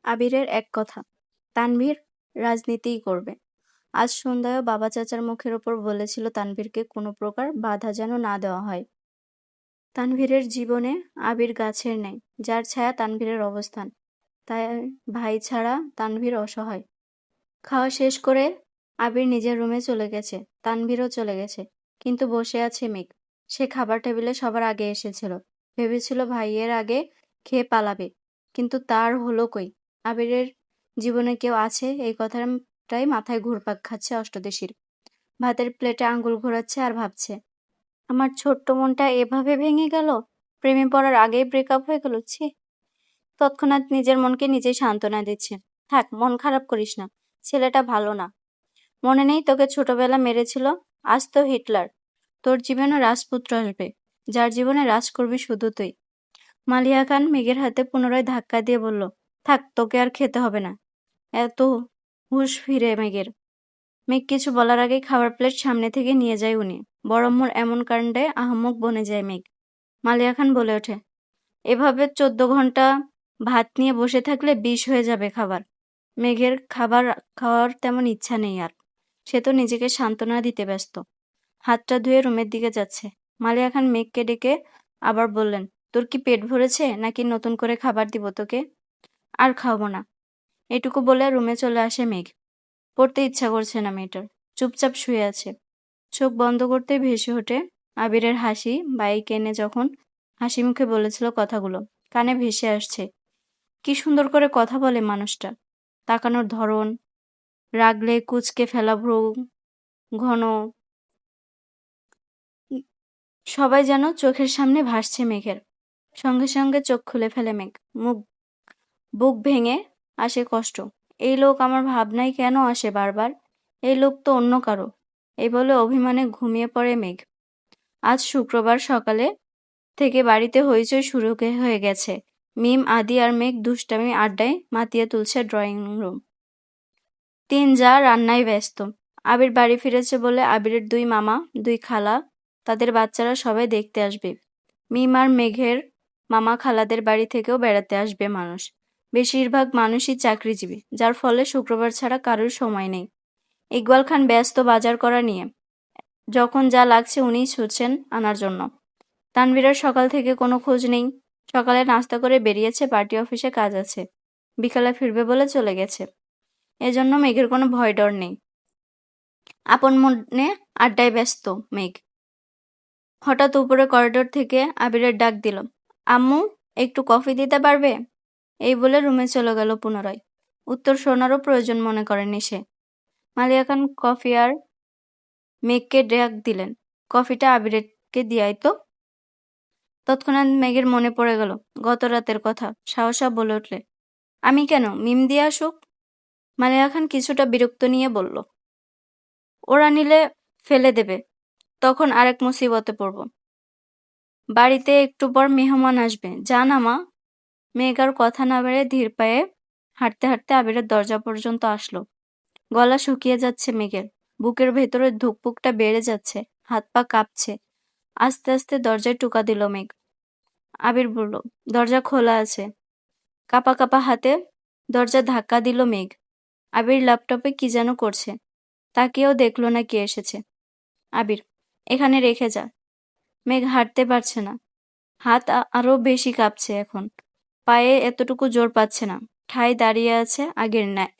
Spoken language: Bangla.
আবিরের এক কথা, তানভীর রাজনীতিই করবে। আজ সন্ধ্যায়ও বাবা চাচার মুখের ওপর বলেছিল তানভীরকে কোনো প্রকার বাধা যেন না দেওয়া হয়। তানভীরের জীবনে আবির গাছের নেই, যার ছায়া তানভীরের অবস্থান। তাই ভাই ছাড়া তানভীর অসহায়। খাওয়া শেষ করে আবির নিজের রুমে চলে গেছে, তানভীরও চলে গেছে। কিন্তু বসে আছে মেঘ। সে খাবার টেবিলে সবার আগে এসেছিল, ভেবেছিল ভাইয়ের আগে খেয়ে পালাবে, কিন্তু তার হলো কই। আবিরের জীবনে কেউ আছে এই কথাটাই মাথায় ঘুরপাক খাচ্ছে অষ্টদেশীর। ভাতের প্লেটে আঙ্গুল ঘোরাচ্ছে আর ভাবছে, আমার ছোট্ট মনটা এভাবে ভেঙে গেল, প্রেমে পড়ার আগেই ব্রেকআপ হয়ে গেল। ছি। তৎক্ষণাৎ নিজের মনকে নিজেই সান্ত্বনা দিচ্ছে, থাক, মন খারাপ করিস না, ছেলেটা ভালো না। মনে নেই তোকে ছোটবেলা মেরেছিল? আজ তো হিটলার। তোর জীবনে রাজপুত্র আসবে, যার জীবনে রাজ করবি শুধু তুই। মালিয়া খান মেঘের হাতে পুনরায় ধাক্কা দিয়ে বলল, থাক, তোকে আর খেতে হবে না। এত হুঁশ ফিরে মেঘের। মেঘ কিছু বলার আগেই খাবার প্লেট সামনে থেকে নিয়ে যায় উনি। বড়ম্মুর এমন কাণ্ডে আহাম্মক বনে যায় মেঘ। মালিয়া খান বলে ওঠে, এভাবে 14 ঘন্টা ভাত নিয়ে বসে থাকলে বিষ হয়ে যাবে খাবার। মেঘের খাবার খাওয়ার তেমন ইচ্ছা নেই আর। সে তো নিজেকে সান্ত্বনা দিতে ব্যস্ত। হাতটা ধুয়ে রুমের দিকে যাচ্ছে। মালিয়া খান মেঘকে ডেকে আবার বললেন, তোর কি পেট ভরেছে, নাকি নতুন করে খাবার দিব তোকে? আর খাবো না। এটুকু বলে রুমে চলে আসে মেঘ। পড়তে ইচ্ছা করছে না মেয়েটার, চুপচাপ শুয়ে আছে। চোখ বন্ধ করতে ভেসে ওঠে আবিরের হাসি। বাইক এনে যখন হাসি মুখে বলেছিল কথাগুলো, কানে ভেসে আসছে। কি সুন্দর করে কথা বলে মানুষটা। তাকানোর ধরন, রাগলে কুঁচকে ফেলা ভ্রু, ঘন, সবাই যেন চোখের সামনে ভাসছে মেঘের। সঙ্গে সঙ্গে চোখ খুলে ফেলে মেঘ। বুক ভেঙে আসে কষ্ট। এই লোক আমার ভাবনায় কেন আসে বারবার? এই লোক তো অন্য কারো। এই বলে অভিমানে ঘুমিয়ে পড়ে মেঘ। আজ শুক্রবার সকালে থেকে বাড়িতে হইচই শুরু হয়ে গেছে। মিম, আদি আর মেঘ দুষ্টামি আড্ডায় মাতিয়ে তুলছে ড্রয়িং রুম। তিন যা রান্নায় ব্যস্ত। আবির বাড়ি ফিরেছে বলে আবিরের 2 মামা, 2 খালা, তাদের বাচ্চারা সবাই দেখতে আসবে। মিম আর মেঘের মামা খালাদের বাড়ি থেকেও বেড়াতে আসবে মানুষ। বেশিরভাগ মানুষই চাকরিজীবী, যার ফলে শুক্রবার ছাড়া কারোর সময় নেই। ইকবাল খান ব্যস্ত বাজার করা নিয়ে। যখন যা লাগছে উনিই ছুটছেন আনার জন্য। তানভীরের সকাল থেকে কোনো খোঁজ নেই। সকালে নাস্তা করে বেরিয়েছে, পার্টি অফিসে কাজ আছে। বিকালে ফিরবে বলে চলে গেছে। এজন্য মেঘের কোনো ভয় ডর নেই। আপন মনে আড্ডায় ব্যস্ত মেঘ। হঠাৎ উপরে করিডোর থেকে আবিরের ডাক দিল, আম্মু, একটু কফি দিতে পারবে? এই বলে রুমে চলে গেল পুনরায়। উত্তর শোনারও প্রয়োজন মনে করেনি সে। মালিয়া খান কফি আর মেঘকে ডাক দিলেন, কফিটা আবিরকে দিয়াই তো। তৎক্ষণাৎ মেঘের মনে পড়ে গেল গত রাতের কথা। সাহসা বলে উঠলে, আমি কেন, মিম দিয়ে আসুক। মালিয়া খান কিছুটা বিরক্ত নিয়ে বলল, ওরা নিলে ফেলে দেবে, তখন আরেক মুসিবতে পড়ব। বাড়িতে একটু পর মেহমান আসবে, জানা মা। মেঘ আর কথা না বেড়ে ধীর পায়ে হাঁটতে হাঁটতে আবিরের দরজা পর্যন্ত আসলো। গলা শুকিয়ে যাচ্ছে মেঘের, বুকের ভেতরে ধুকপুকটা বেড়ে যাচ্ছে, হাত পা কাঁপছে। আস্তে আস্তে দরজায় টোকা দিল মেঘ। আবির বলল, দরজা খোলা আছে। কাপা কাপা হাতে দরজা ধাক্কা দিল মেঘ। আবির ল্যাপটপে কি যেন করছে, তাকেও দেখলো না কে এসেছে। আবির, এখানে রেখে যা। মেঘ হাঁটতে পারছে না, হাত আরো বেশি কাঁপছে এখন। পায়ে এতটুকু জোর পাচ্ছে না, ঠায় দাঁড়িয়ে আছে আগের ন্যায়।